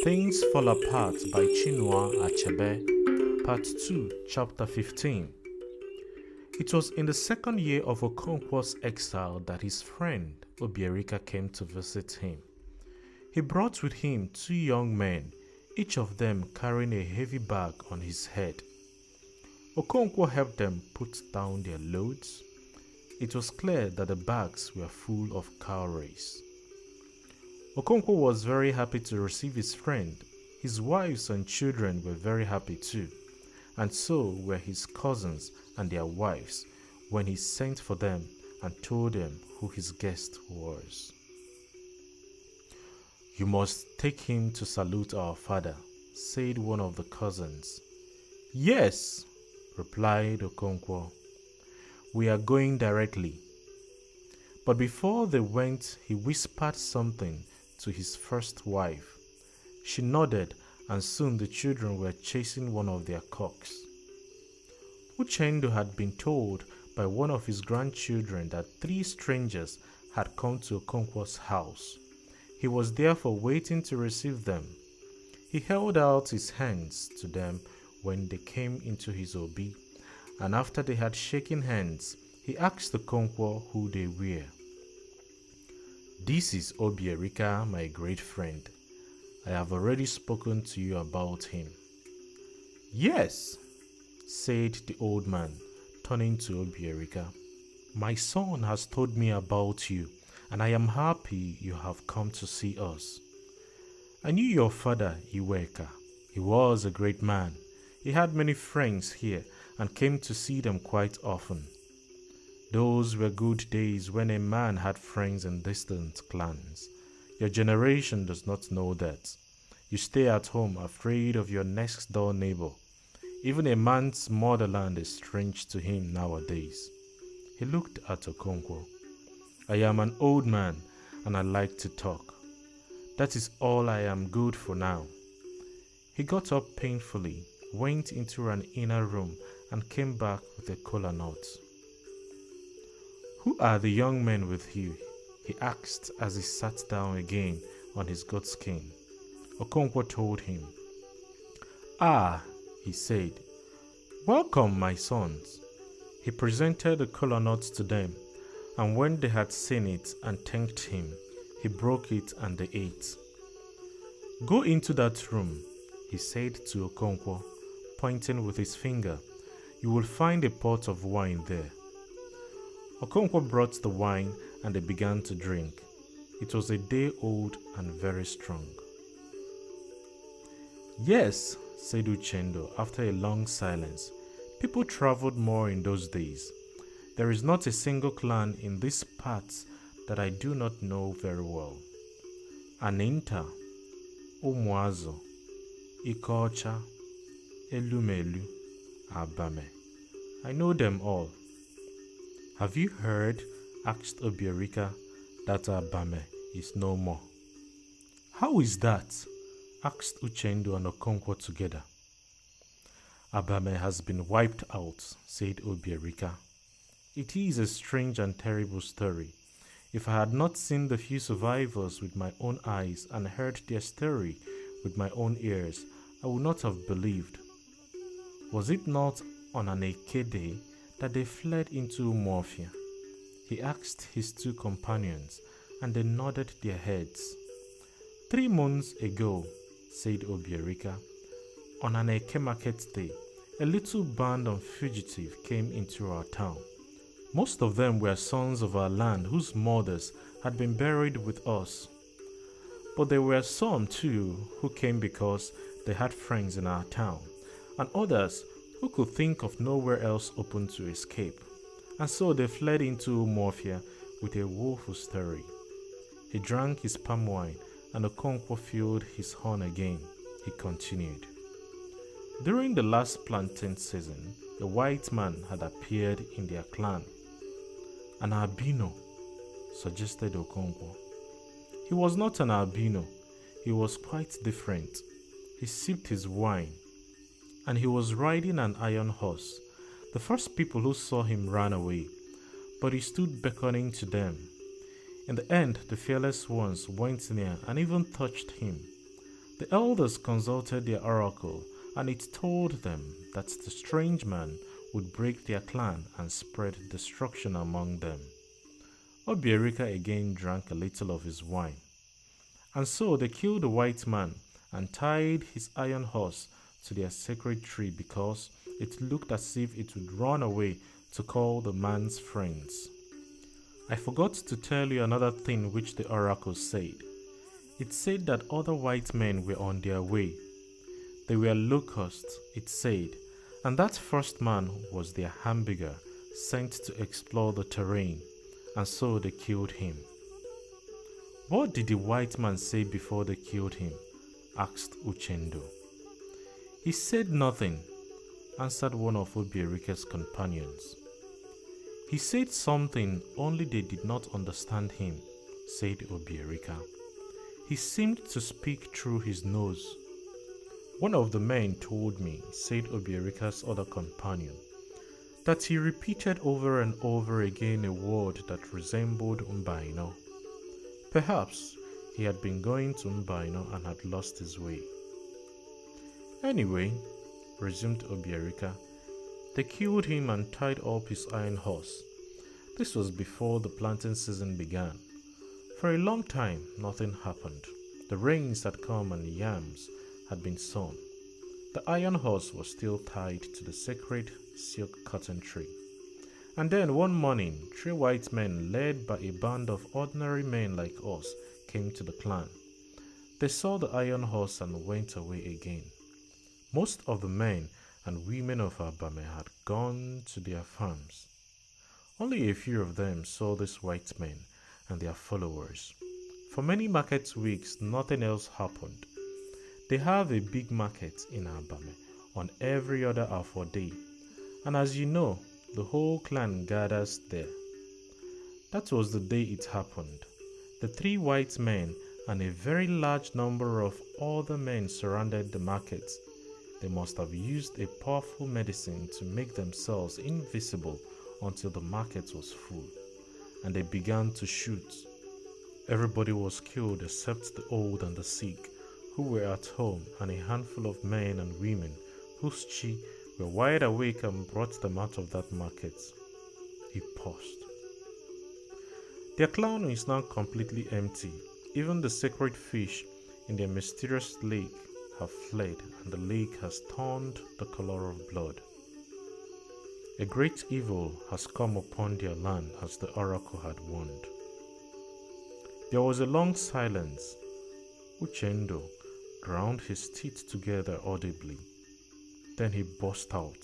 Things Fall Apart by Chinua Achebe, Part 2, Chapter 15. It was in the second year of Okonkwo's exile that his friend Obierika came to visit him. He brought with him two young men, each of them carrying a heavy bag on his head. Okonkwo helped them put down their loads. It was clear that the bags were full of cowries. Okonkwo was very happy to receive his friend. His wives and children were very happy too, and so were his cousins and their wives when he sent for them and told them who his guest was. "You must take him to salute our father," said one of the cousins. "Yes," replied Okonkwo. "We are going directly." But before they went, he whispered something to his first wife. She nodded, and soon the children were chasing one of their cocks. Uchendu had been told by one of his grandchildren that three strangers had come to Okonkwo's house. He was therefore waiting to receive them. He held out his hands to them when they came into his obi, and after they had shaken hands, he asked Okonkwo who they were. "This is Obierika, my great friend. I have already spoken to you about him." "Yes," said the old man, turning to Obierika. "My son has told me about you, and I am happy you have come to see us. I knew your father, Iweka. He was a great man. He had many friends here and came to see them quite often. Those were good days when a man had friends in distant clans. Your generation does not know that. You stay at home afraid of your next door neighbor. Even a man's motherland is strange to him nowadays." He looked at Okonkwo. "I am an old man and I like to talk. That is all I am good for now." He got up painfully, went into an inner room and came back with a kola nut. "Who are the young men with you?" he asked as he sat down again on his goatskin. Okonkwo told him. "Ah," he said, "welcome, my sons." He presented the kola nuts to them, and when they had seen it and thanked him, he broke it and they ate. "Go into that room," he said to Okonkwo, pointing with his finger. "You will find a pot of wine there." Okonkwo brought the wine and they began to drink. It was a day old and very strong. "Yes," said Uchendu after a long silence. "People traveled more in those days. There is not a single clan in these parts that I do not know very well. Aninta, Umuazo, Ikocha, Elumelu, Abame. I know them all." "Have you heard," asked Obierika, "that Abame is no more?" "How is that?" asked Uchendu and Okonkwo together. "Abame has been wiped out," said Obierika. "It is a strange and terrible story. If I had not seen the few survivors with my own eyes and heard their story with my own ears, I would not have believed. Was it not on an Eke day that they fled into Umuofia?" He asked his two companions, and they nodded their heads. 3 months ago," said Obierika, "on an Eke market day, a little band of fugitives came into our town. Most of them were sons of our land whose mothers had been buried with us. But there were some too who came because they had friends in our town, and others who could think of nowhere else open to escape, and so they fled into Umuofia with a woeful story." He drank his palm wine, and Okonkwo filled his horn again. He continued. "During the last planting season, a white man had appeared in their clan." "An albino," suggested Okonkwo. "He was not an albino. He was quite different. He sipped his wine, and he was riding an iron horse. The first people who saw him ran away, but he stood beckoning to them. In the end, the fearless ones went near and even touched him. The elders consulted their oracle, and it told them that the strange man would break their clan and spread destruction among them. Obierika again drank a little of his wine. And so they killed the white man and tied his iron horse to their sacred tree because it looked as if it would run away to call the man's friends. I forgot to tell you another thing which the oracle said. It said that other white men were on their way. They were locusts, it said, and that first man was their hamburger sent to explore the terrain, and so they killed him. What did the white man say before they killed him? Asked Uchendo. He said nothing, answered one of Obierika's companions. He said something, only they did not understand him, said Obierika. He seemed to speak through his nose. One of the men told me, said Obierika's other companion, that he repeated over and over again a word that resembled Mbaino. Perhaps he had been going to Mbaino and had lost his way. Anyway, resumed Obierika, they killed him and tied up his iron horse. This was before the planting season began. For a long time, nothing happened. The rains had come and the yams had been sown. The iron horse was still tied to the sacred silk cotton tree. And then one morning, 3 white men led by a band of ordinary men like us came to the clan. They saw the iron horse and went away again. Most of the men and women of Abame had gone to their farms. Only a few of them saw these white men and their followers. For many market weeks, nothing else happened. They have a big market in Abame on every other Afo day, and as you know, the whole clan gathers there. That was the day it happened. The 3 white men and a very large number of other men surrounded the market. They must have used a powerful medicine to make themselves invisible until the market was full, and they began to shoot. Everybody was killed except the old and the sick, who were at home, and a handful of men and women whose chi were wide awake and brought them out of that market. He paused. Their clan is now completely empty. Even the sacred fish in their mysterious lake have fled, and the lake has turned the color of blood. A great evil has come upon their land, as the oracle had warned. There was a long silence. Uchendo ground his teeth together audibly. Then he burst out.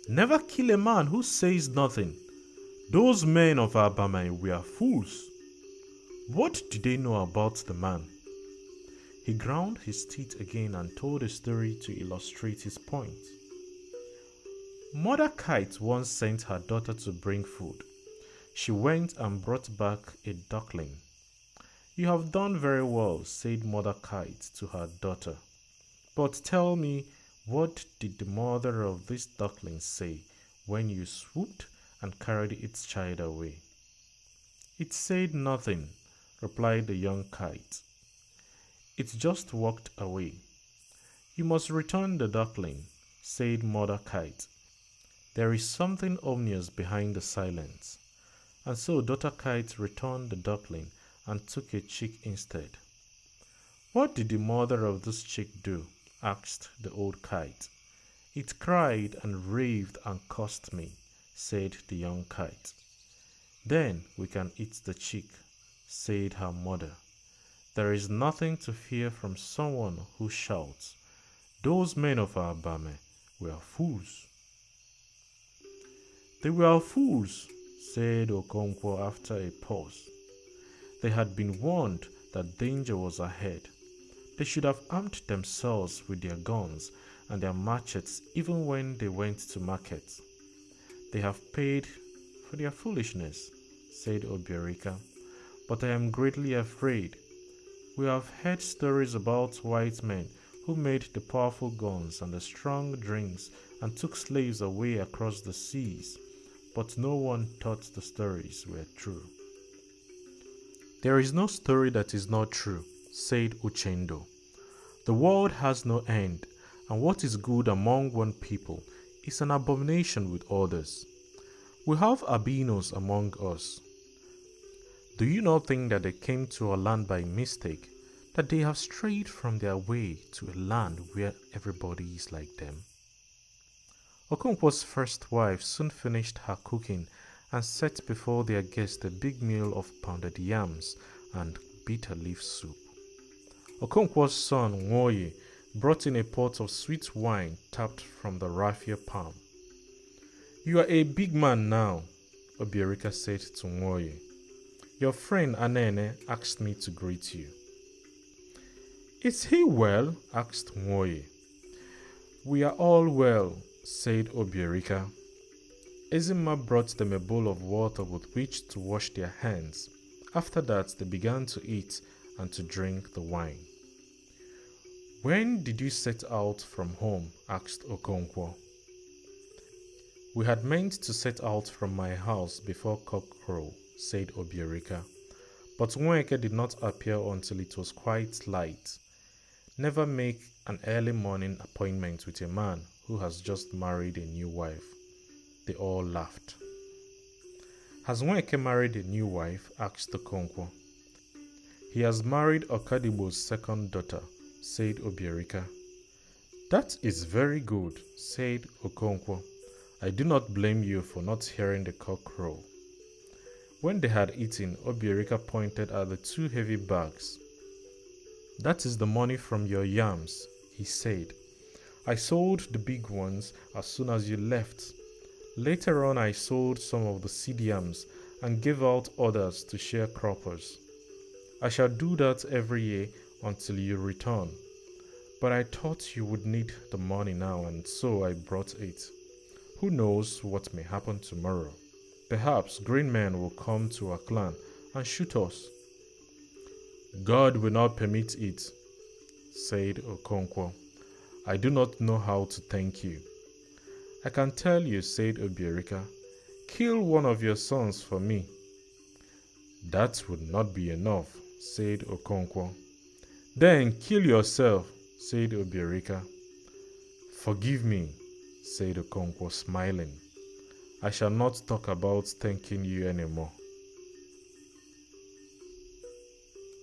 Never kill a man who says nothing. Those men of Abame were fools. What did they know about the man? He ground his teeth again and told a story to illustrate his point. Mother Kite once sent her daughter to bring food. She went and brought back a duckling. You have done very well, said Mother Kite to her daughter. But tell me, what did the mother of this duckling say when you swooped and carried its child away? It said nothing, replied the young kite. It just walked away. You must return the duckling, said Mother Kite. There is something ominous behind the silence. And so Daughter Kite returned the duckling and took a chick instead. What did the mother of this chick do? Asked the old kite. It cried and raved and cursed me, said the young kite. Then we can eat the chick, said her mother. There is nothing to fear from someone who shouts. Those men of Abame were fools. They were fools, said Okonkwo after a pause. They had been warned that danger was ahead. They should have armed themselves with their guns and their machetes even when they went to market. They have paid for their foolishness, said Obierika, but I am greatly afraid. We have heard stories about white men who made the powerful guns and the strong drinks and took slaves away across the seas, but no one thought the stories were true. There is no story that is not true, said Uchendo. The world has no end, and what is good among one people is an abomination with others. We have albinos among us. Do you not think that they came to our land by mistake, that they have strayed from their way to a land where everybody is like them? Okonkwo's first wife soon finished her cooking and set before their guests a big meal of pounded yams and bitter leaf soup. Okonkwo's son Nwoye brought in a pot of sweet wine tapped from the raffia palm. "You are a big man now," Obierika said to Nwoye. "Your friend Anene asked me to greet you." "Is he well?" asked Nwoye. "We are all well," said Obierika. Ezima brought them a bowl of water with which to wash their hands. After that, they began to eat and to drink the wine. "When did you set out from home?" asked Okonkwo. "We had meant to set out from my house before cockcrow," said Obierika. But Nweke did not appear until it was quite light. Never make an early morning appointment with a man who has just married a new wife. They all laughed. "Has Nweke married a new wife?" asked Okonkwo. "He has married Okadibo's second daughter," said Obierika. "That is very good," said Okonkwo. "I do not blame you for not hearing the cock crow." When they had eaten, Obierika pointed at the two heavy bags. "That is the money from your yams," he said. "I sold the big ones as soon as you left. Later on, I sold some of the seed yams and gave out others to sharecroppers. I shall do that every year until you return. But I thought you would need the money now, and so I brought it. Who knows what may happen tomorrow? Perhaps green men will come to our clan and shoot us." "God will not permit it," said Okonkwo. "I do not know how to thank you." "I can tell you," said Obierika. "Kill one of your sons for me." "That would not be enough," said Okonkwo. "Then kill yourself," said Obierika. "Forgive me," said Okonkwo, smiling. "I shall not talk about thanking you anymore."